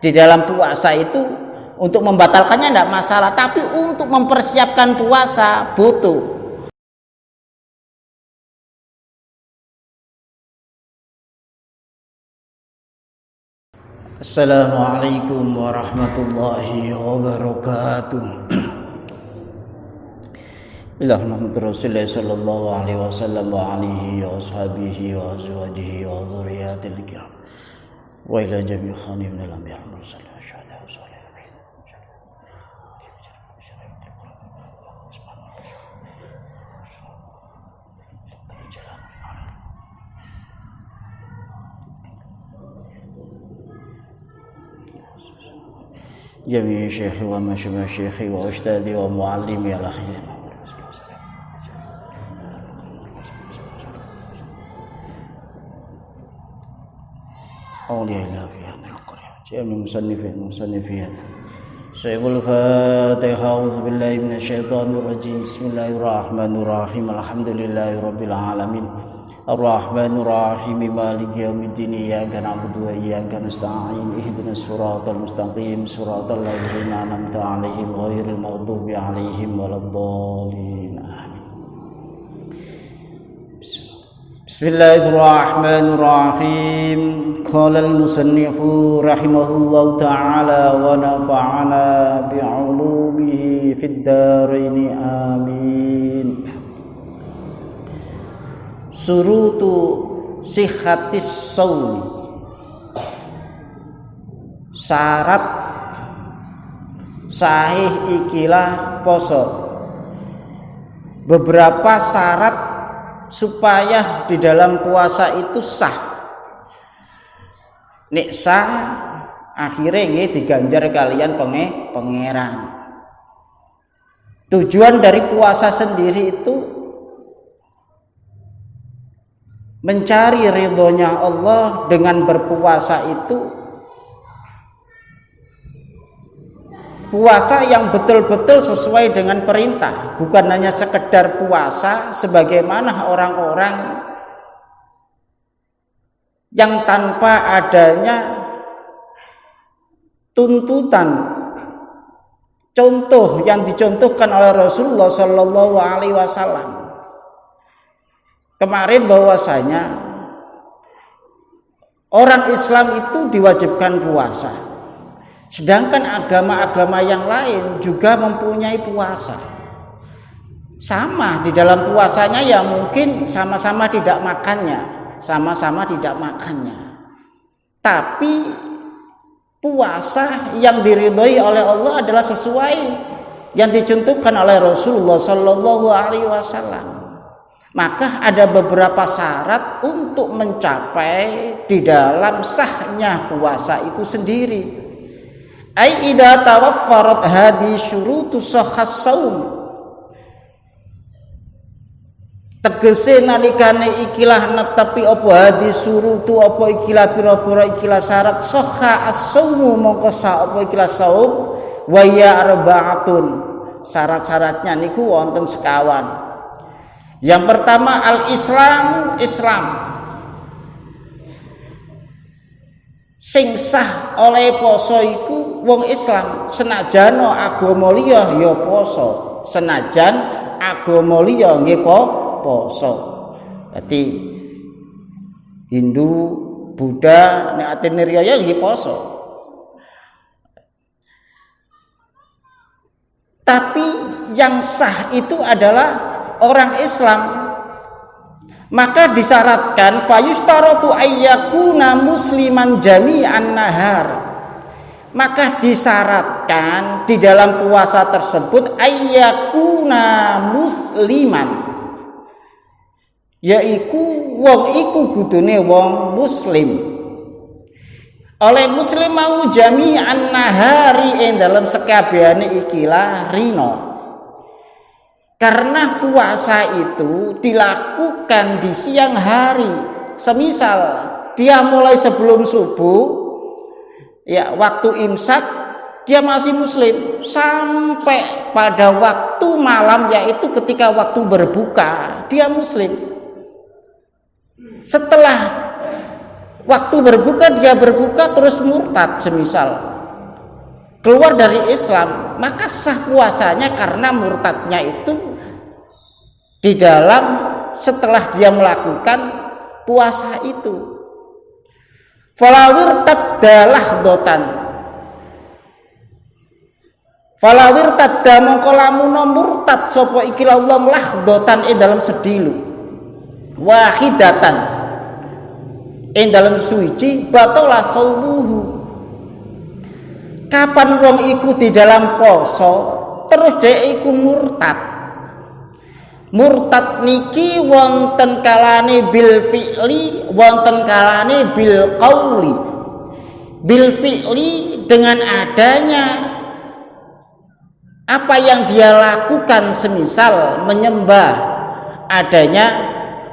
di dalam puasa itu untuk membatalkannya tidak masalah, tapi untuk mempersiapkan puasa butuh. Assalamualaikum warahmatullahi wabarakatuh. Bismillahirrahmanirrahim. Sallallahu alaihi wasallam wa alihi wa ashabihi wa azwajihi wa dzurriyyatil kiram. Wa ila jami'i khanim min al-anbiya wal mursalin wa syuhada wa shalihin. جميع شيخي ومشايخ شيخي وأستاذي ومعلمي الأخيار أولياء الله في هذه القرية جميع المصنفين سيد الفاتحة أعوذ بالله من الشيطان الرجيم بسم الله الرحمن الرحيم الحمد لله رب العالمين الرحمن الرحيم مالك يوم الدين إياك نعبد وإياك نستعين اهدنا الصراط المستقيم صراط الذين أنعمت عليهم غير المغضوب عليهم ولا الضالين آمين. بسم الله الرحمن الرحيم. قال المصنف رحمه الله تعالى ونفعنا بعلومه في الدارين آمين. Surutu sihhatis shaumi, syarat sahih ikilah poso. Beberapa syarat supaya di dalam puasa itu sah. Nek sah akhirnya nggih diganjar kalian pangeran. Tujuan dari puasa sendiri itu mencari ridhonya Allah. Dengan berpuasa itu puasa yang betul-betul sesuai dengan perintah, bukan hanya sekedar puasa sebagaimana orang-orang yang tanpa adanya tuntutan, contoh yang dicontohkan oleh Rasulullah Shallallahu Alaihi Wasallam kemarin, bahwasanya orang Islam itu diwajibkan puasa, sedangkan agama-agama yang lain juga mempunyai puasa. Sama di dalam puasanya ya mungkin sama-sama tidak makannya, tapi puasa yang diridhoi oleh Allah adalah sesuai yang dicontohkan oleh Rasulullah Shallallahu Alaihi Wasallam. Maka ada beberapa syarat untuk mencapai di dalam sahnya puasa itu sendiri. Ai idza tawaffarat hadhi syurutu sahhas shaum. Tegese nalikane ikilah netepi apa hadhi syurutu apa ikilah pira-pira ikilah syarat sahha as-shaumu mongko sah apa ikilah saum wa ya arba'atun. Syarat-syaratnya niku wonten sekawan. Yang pertama al-Islam, Islam. Sing sah oleh poso iku wong Islam, senajan agama liya ya poso, senajan agama liya nggih poso. Dadi Hindu, Buddha nek atine riya nggih poso. Tapi yang sah itu adalah orang Islam, maka disyaratkan fayustaratu ayyakuna musliman jami'an nahar. Maka disyaratkan di dalam puasa tersebut ayyakuna musliman, yaiku wong iku kudune wong muslim. Oleh muslim mau jami'an nahari ing dalam sekabehane ikilah rino. Karena puasa itu dilakukan di siang hari. Semisal dia mulai sebelum subuh, ya waktu imsak dia masih muslim sampai pada waktu malam, yaitu ketika waktu berbuka dia muslim. Setelah waktu berbuka dia berbuka terus murtad semisal, keluar dari Islam, maka sah puasanya karena murtadnya itu di dalam setelah dia melakukan puasa itu. Falawir taddalah dotan, falawir tadda mongko lamun murtad sapa iki Allah lahdotan dalam sedilu wahidatan dalam suci batola saumuhu. Kapan wong iku di dalam poso terus dia iku murtad. Murtad niki wonten kalane bil fi'li, wonten kalane bil qauli. Bil fi'li dengan adanya apa yang dia lakukan, semisal menyembah adanya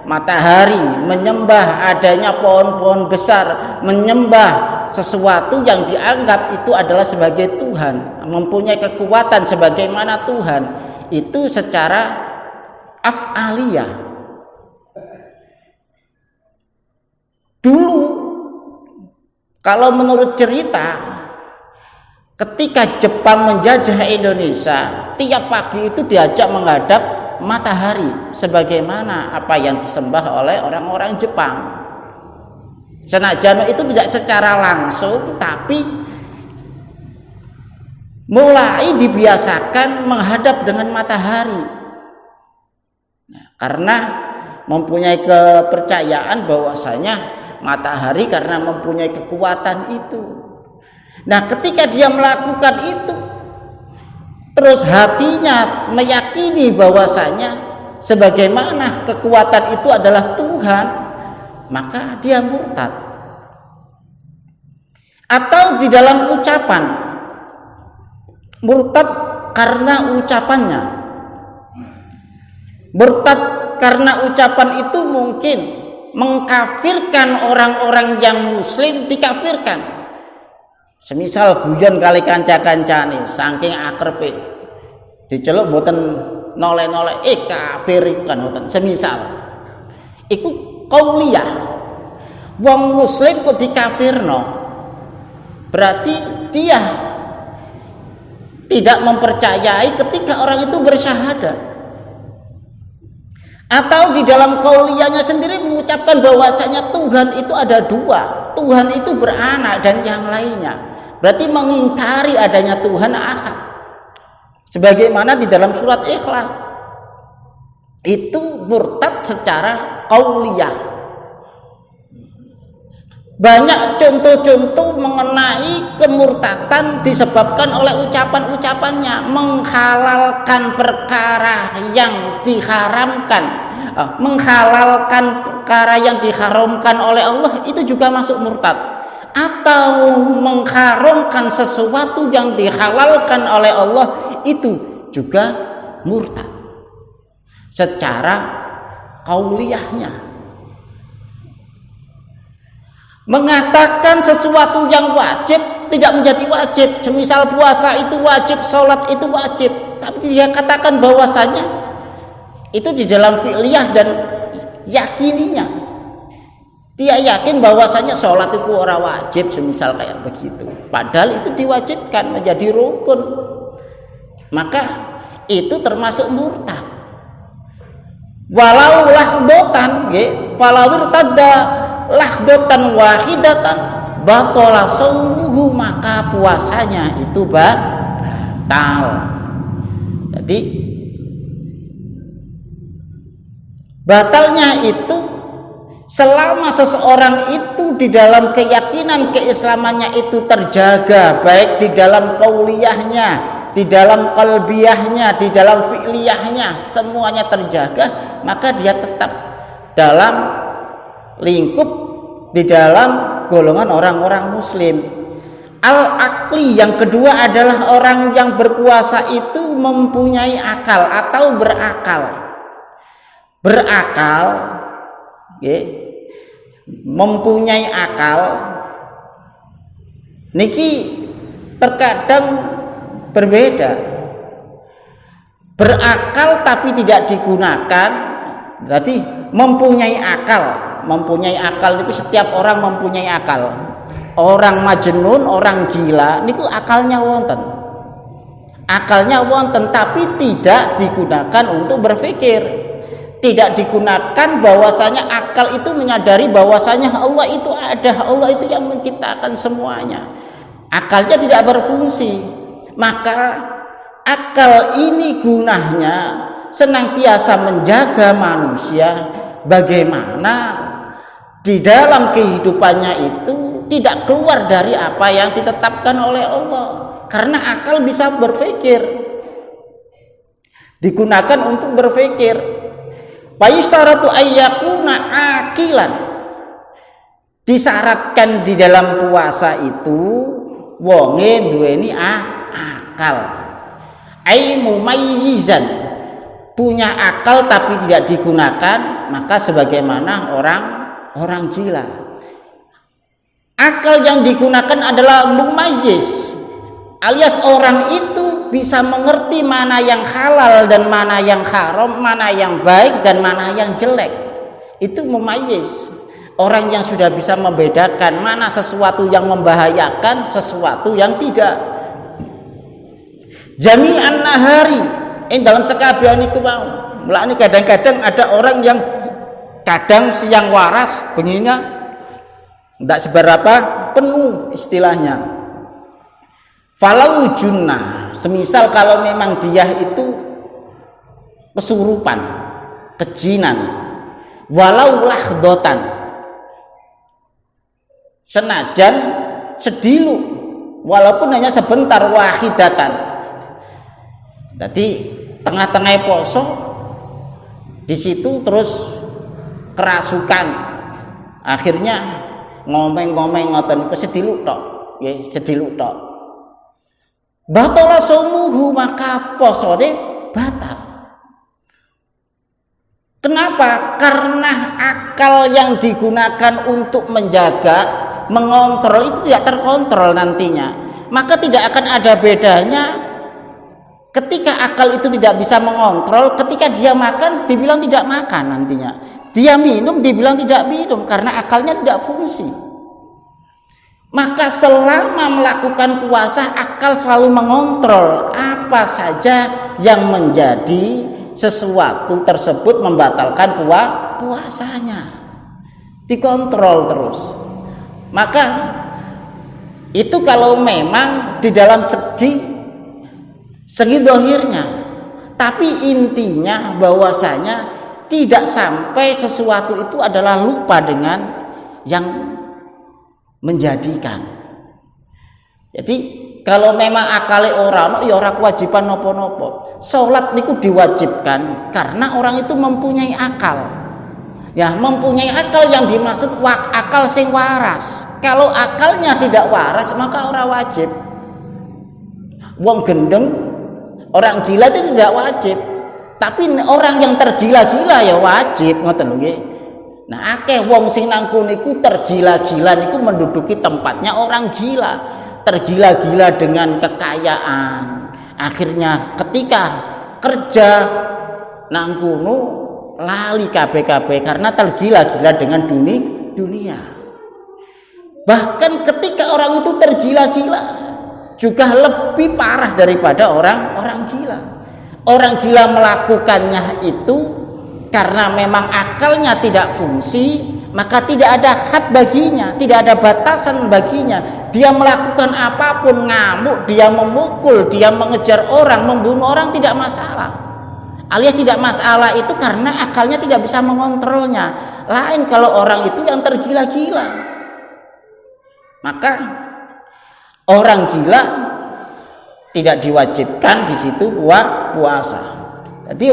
matahari, menyembah adanya pohon-pohon besar, menyembah sesuatu yang dianggap itu adalah sebagai Tuhan, mempunyai kekuatan sebagaimana Tuhan, itu secara af'aliyah. Dulu kalau menurut cerita, ketika Jepang menjajah Indonesia, tiap pagi itu diajak menghadap matahari sebagaimana apa yang disembah oleh orang-orang Jepang. Senajan itu tidak secara langsung, tapi mulai dibiasakan menghadap dengan matahari. Karena mempunyai kepercayaan bahwasanya matahari karena mempunyai kekuatan itu. Nah, ketika dia melakukan itu, terus hatinya meyakini bahwasanya sebagaimana kekuatan itu adalah Tuhan, maka dia murtad. Atau di dalam ucapan, murtad karena ucapannya. Murtad karena ucapan itu mungkin mengkafirkan orang-orang yang muslim, dikafirkan. Semisal guyon kali kanca-kancane saking akrepe diceluk mboten noleh-noleh kafir iku kan mboten. Semisal iku qauliyah. Wong muslim kok dikafirno, berarti dia tidak mempercayai ketika orang itu bersyahadat. Atau di dalam qauliyahnya sendiri mengucapkan bahwasanya Tuhan itu ada dua, Tuhan itu beranak dan yang lainnya. Berarti mengingkari adanya Tuhan Ahad. Sebagaimana di dalam surat Ikhlas. Itu murtad secara qauliyah. Banyak contoh-contoh mengenai kemurtadan disebabkan oleh ucapan-ucapannya, menghalalkan perkara yang diharamkan, menghalalkan perkara yang diharamkan oleh Allah, itu juga masuk murtad. Atau mengharamkan sesuatu yang dihalalkan oleh Allah, itu juga murtad secara qauliyahnya. Mengatakan sesuatu yang wajib tidak menjadi wajib. Semisal puasa itu wajib, sholat itu wajib, tapi dia katakan bahwasanya itu di dalam fi'liyah dan yakininya. Dia yakin bahwasanya sholat itu ora wajib, semisal kayak begitu. Padahal itu diwajibkan menjadi rukun. Maka itu termasuk murtad. Walau lahdotan, falawir tadda lahdotan wahidatan batola saumuhu, maka puasanya itu batal. Jadi batalnya itu selama seseorang itu di dalam keyakinan keislamannya itu terjaga, baik di dalam qauliyahnya, di dalam qalbiyahnya, di dalam fi'liyahnya, semuanya terjaga, maka dia tetap dalam lingkup di dalam golongan orang-orang muslim. Al-aqli yang kedua adalah orang yang berpuasa itu mempunyai akal atau berakal. Berakal, mempunyai akal. Niki terkadang berbeda. Berakal tapi tidak digunakan, berarti mempunyai akal. Mempunyai akal itu setiap orang mempunyai akal. orang majnun, orang gila niku akalnya wonten. Akalnya wonten tapi tidak digunakan untuk berpikir. Tidak digunakan bahwasanya akal itu menyadari bahwasanya Allah itu ada, Allah itu yang menciptakan semuanya. Akalnya tidak berfungsi. Maka akal ini gunanya senantiasa menjaga manusia bagaimana di dalam kehidupannya itu tidak keluar dari apa yang ditetapkan oleh Allah. Karena akal bisa berpikir, digunakan untuk berpikir. Fayustaratu ayyakuna akilan, disyaratkan di dalam puasa itu wonge duweni akal, ai mumayyizan, punya akal tapi tidak digunakan, maka sebagaimana orang gila. Akal yang digunakan adalah mumayyiz, alias orang itu bisa mengerti mana yang halal dan mana yang haram, mana yang baik dan mana yang jelek. Itu mumayyiz. Orang yang sudah bisa membedakan mana sesuatu yang membahayakan, sesuatu yang tidak. Jami'an nahari, dalam sekabian itu mau. Mulane kadang-kadang ada orang yang kadang siang waras, benginya tidak seberapa penuh istilahnya. Falau junnah, semisal kalau memang dia itu kesurupan, kejinan, walau lahdotan, senajan sedilu, walaupun hanya sebentar, wahidatan. Jadi tengah-tengah poso di situ terus kerasukan, akhirnya ngomeng-ngomeng ngoten iku sedilu tok, nggih sedilu tok. Batala sumuhu, maka posone batal. Kenapa? Karena akal yang digunakan untuk menjaga, mengontrol itu tidak terkontrol nantinya. Maka tidak akan ada bedanya ketika akal itu tidak bisa mengontrol, ketika dia makan dibilang tidak makan nantinya. Dia minum dibilang tidak minum karena akalnya tidak fungsi. Maka selama melakukan puasa, akal selalu mengontrol apa saja yang menjadi sesuatu tersebut membatalkan puasanya. Dikontrol terus. Maka itu kalau memang di dalam segi dohirnya. Tapi intinya bahwasanya tidak sampai sesuatu itu adalah lupa dengan yang menjadikan. Jadi kalau memang akale orang, ya ora kewajiban nopo-nopo. Salat niku diwajibkan karena orang itu mempunyai akal. Ya, mempunyai akal yang dimaksud akal sing waras. Kalau akalnya tidak waras maka ora wajib. Wong gendeng, orang gila itu tidak wajib. Tapi orang yang tergila-gila ya wajib, ngoten lho nggih. Nah, akeh wong sing nang kono iku tergila-gila niku menduduki tempatnya orang gila. Tergila-gila dengan kekayaan. Akhirnya ketika kerja nang kono lali kabeh-kabeh karena tergila-gila dengan dunia. Bahkan ketika orang itu tergila-gila juga lebih parah daripada orang gila. Orang gila melakukannya itu karena memang akalnya tidak fungsi, maka tidak ada had baginya, tidak ada batasan baginya. Dia melakukan apapun, ngamuk, dia memukul, dia mengejar orang, membunuh orang tidak masalah. Alias tidak masalah itu karena akalnya tidak bisa mengontrolnya. Lain kalau orang itu yang tergila-gila. Maka orang gila tidak diwajibkan di situ puasa. Jadi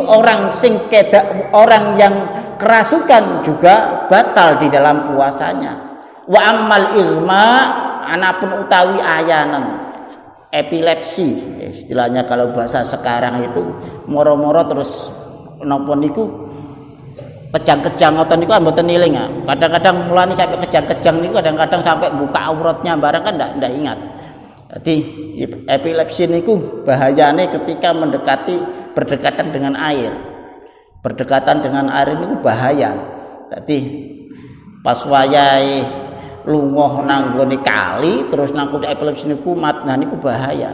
orang yang kerasukan juga batal di dalam puasanya. Wa ammal ilma, anapun utawi ayanan, epilepsi istilahnya kalau bahasa sekarang itu, moro-moro terus napa niku kejang-kejang ngoten niku mboten eling ya. Kadang-kadang mulane sampai kejang-kejang niku kadang-kadang sampai buka auratnya barang kan ndak ingat. Jadi epilepsi niku bahayane ketika berdekatan dengan air. Berdekatan dengan air itu bahaya. Jadi pas wayahe lunga nang nggone kali terus nang epilepsi kumat, nah niku bahaya.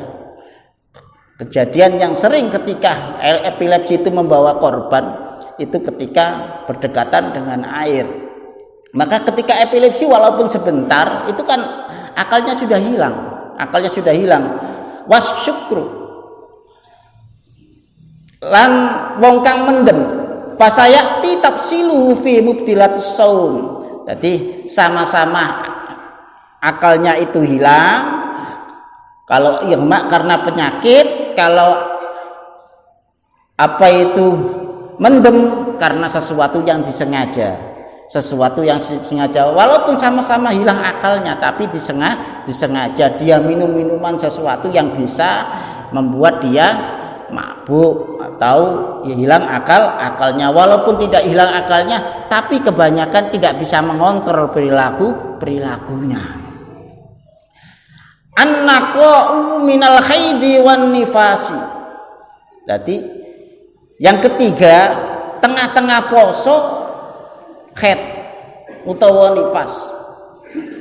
Kejadian yang sering ketika epilepsi itu membawa korban itu ketika berdekatan dengan air. Maka ketika epilepsi walaupun sebentar itu kan akalnya sudah hilang. Wasyukru lan wong kang mendem fasayati tafsiluhu fi mubtilatus saum. Jadi sama-sama akalnya itu hilang. Kalau irma karena penyakit, kalau apa itu mendem karena sesuatu yang disengaja, walaupun sama-sama hilang akalnya tapi disengaja dia minum minuman sesuatu yang bisa membuat dia mabuk atau hilang akalnya, walaupun tidak hilang akalnya tapi kebanyakan tidak bisa mengontrol perilakunya. An-naqa'u minal haidi wan nifasi. Jadi yang ketiga, tengah-tengah poso haid utawa nifas.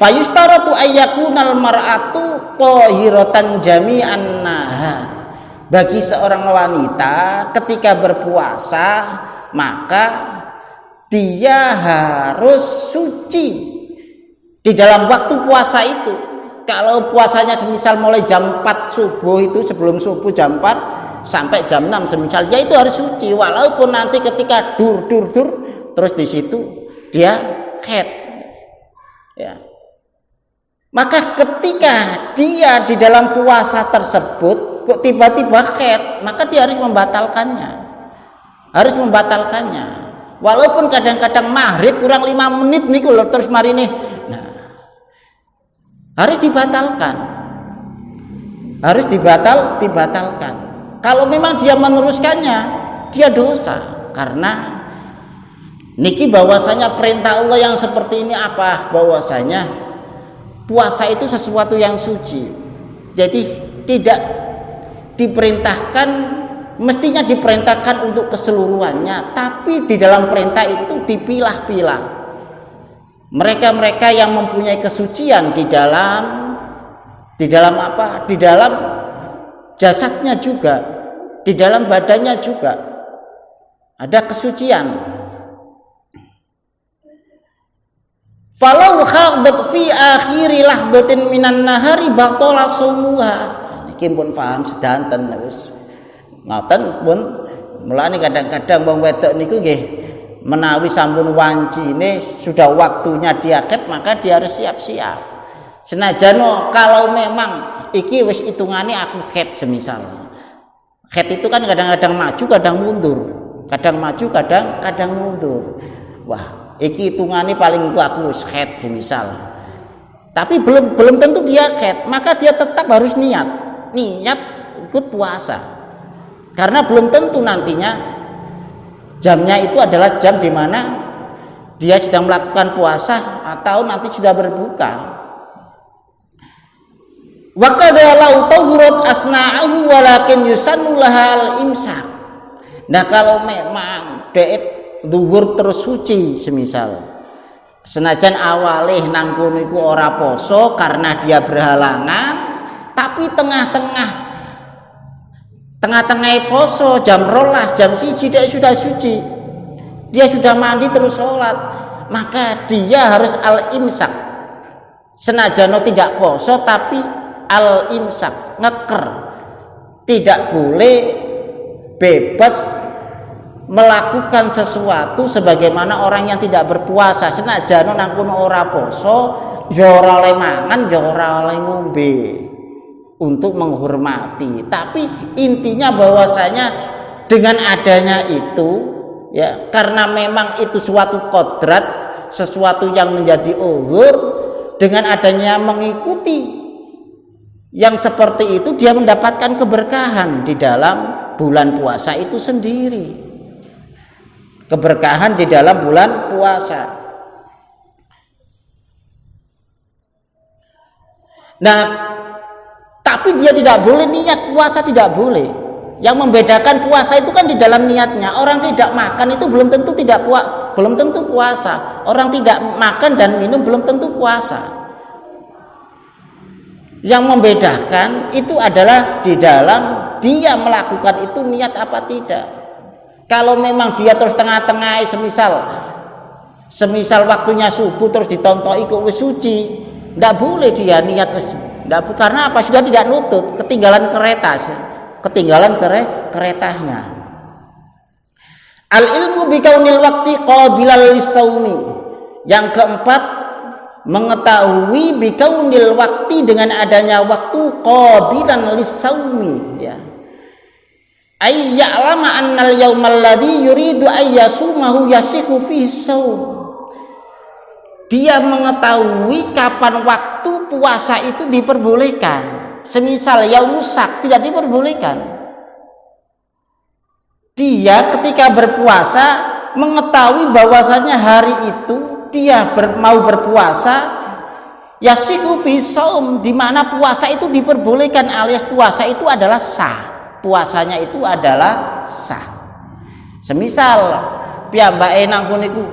Fayustaratu ayyakunal mar'atu tahiratan jami'an nahar. Bagi seorang wanita ketika berpuasa maka dia harus suci di dalam waktu puasa itu. Kalau puasanya semisal mulai jam 4 subuh itu, sebelum subuh jam 4 sampai jam 6 semisal, ya itu harus suci walaupun nanti ketika dur terus di situ dia haid ya. Maka ketika dia di dalam puasa tersebut kok tiba-tiba haid, maka dia harus membatalkannya walaupun kadang-kadang maghrib kurang 5 menit niku lho terus mari nih. Nah, harus dibatalkan. Kalau memang dia meneruskannya, dia dosa. Karena niki bahwasanya perintah Allah yang seperti ini apa? Bahwasanya puasa itu sesuatu yang suci. Jadi tidak diperintahkan, mestinya diperintahkan untuk keseluruhannya, tapi di dalam perintah itu dipilah-pilah. Mereka yang mempunyai kesucian di dalam apa? Di dalam jasadnya juga, di dalam badannya juga ada kesucian. Falau khadat fi akhiri lahdatin minan nahari batala sumuha. Niki pun paham sedanten wis. Ngoten pun mulane kadang-kadang wong wedok niku nggih menawi sampun wancine sudah waktunya dia haid, maka dia harus siap-siap. Senajan kalau memang iki wis hitungane aku haid semisal. Haid itu kan kadang-kadang maju, kadang mundur. Kadang maju, kadang mundur. Wah, iki hitungane paling aku wis haid semisal. Tapi belum tentu dia haid, maka dia tetap harus niat ikut puasa. Karena belum tentu nantinya jamnya itu adalah jam di mana dia sedang melakukan puasa atau nanti sudah berbuka. Wa kadza law tahurat asna'ahu walakin yusannu lahal imsak. Nah, kalau memang dhek zuhur terus suci semisal, senajan awalih nang kono iku ora poso karena dia berhalangan, tapi tengah-tengah poso jam 12 jam 1 dia sudah suci, dia sudah mandi terus sholat, maka dia harus al-imsak. Senajan tidak poso tapi al-imsak, ngeker, tidak boleh bebas melakukan sesuatu sebagaimana orang yang tidak berpuasa. Senajan nang kono ora poso, ya ora oleh mangan, ya ora oleh ngombe, untuk menghormati. Tapi intinya bahwasanya dengan adanya itu ya, karena memang itu suatu kodrat, sesuatu yang menjadi uzur, dengan adanya mengikuti yang seperti itu dia mendapatkan keberkahan di dalam bulan puasa itu sendiri. Keberkahan di dalam bulan puasa. Nah, tapi dia tidak boleh niat puasa, tidak boleh. Yang membedakan puasa itu kan di dalam niatnya. Orang tidak makan itu belum tentu puasa. Orang tidak makan dan minum belum tentu puasa. Yang membedakan itu adalah di dalam dia melakukan itu niat apa tidak. Kalau memang dia terus tengah-tengah, semisal waktunya subuh terus ditonton ikut wis suci, tidak boleh dia niat wis. Karena apa? Sudah tidak nutut, ketinggalan keretanya. Al ilmu bikaunil waqti qabilal lisaumi. Yang keempat, mengetahui bikaunil waqti dengan adanya waktu qabilan lisaumi, ya. Ay ya'lama annal yaumal ladzi yuridu ay yasumahu yasihu fi saum. Dia mengetahui kapan waktu puasa itu diperbolehkan. Semisal yaumusak tidak diperbolehkan. Dia ketika berpuasa mengetahui bahwasanya hari itu dia mau berpuasa, yasihu fi shaum, di mana puasa itu diperbolehkan, alias puasa itu adalah sah. Puasanya itu adalah sah. Semisal piyambake nang niku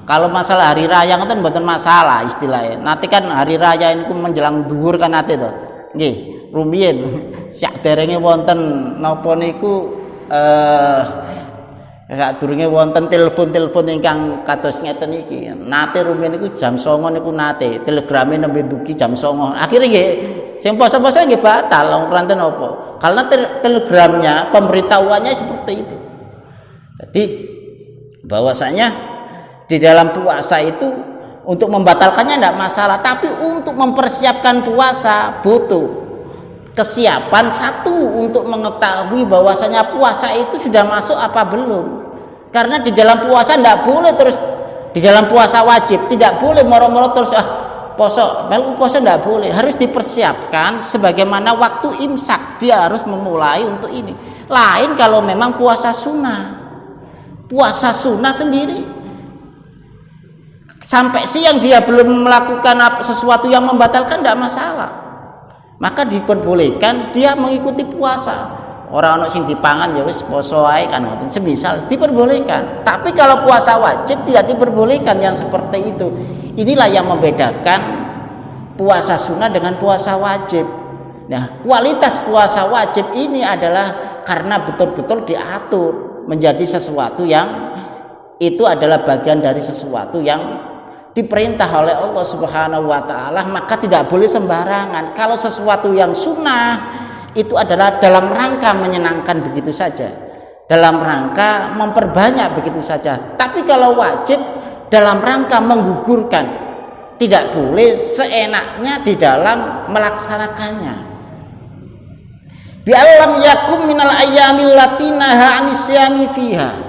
kalau masalah hari raya ngoten mboten masalah istilahnya. Nanti kan hari raya niku menjelang dhuwur kan ate to. Nggih, rumiyin sakderenge wonten napa niku sadurunge wonten telepon ingkang kados ngeten iki. Nate rumiyin niku jam 09.00 niku nate telegrame nembe dugi jam 09.00. Akhire nggih sing poso-poso nggih batal ora enten apa. Karena telegramnya pemberitahuannya seperti itu. Jadi bahwasanya di dalam puasa itu untuk membatalkannya tidak masalah, tapi untuk mempersiapkan puasa butuh kesiapan satu untuk mengetahui bahwasanya puasa itu sudah masuk apa belum. Karena di dalam puasa tidak boleh terus, di dalam puasa wajib tidak boleh moro-moro terus poso, melu poso tidak boleh, harus dipersiapkan sebagaimana waktu imsak dia harus memulai untuk ini. Lain kalau memang puasa sunnah sendiri sampai siang dia belum melakukan sesuatu yang membatalkan tidak masalah, maka diperbolehkan dia mengikuti puasa. Orang sing dipangan ya wis poso ae kan, semisal diperbolehkan. Tapi kalau puasa wajib tidak diperbolehkan yang seperti itu. Inilah yang membedakan puasa sunnah dengan puasa wajib. Nah, kualitas puasa wajib ini adalah karena betul-betul diatur menjadi sesuatu yang itu adalah bagian dari sesuatu yang diperintah oleh Allah Subhanahu wa taala, maka tidak boleh sembarangan. Kalau sesuatu yang sunnah itu adalah dalam rangka menyenangkan begitu saja, dalam rangka memperbanyak begitu saja. Tapi kalau wajib dalam rangka menggugurkan, tidak boleh seenaknya di dalam melaksanakannya. Bi alam yakum minal ayyamil latinaha anisyami fiha.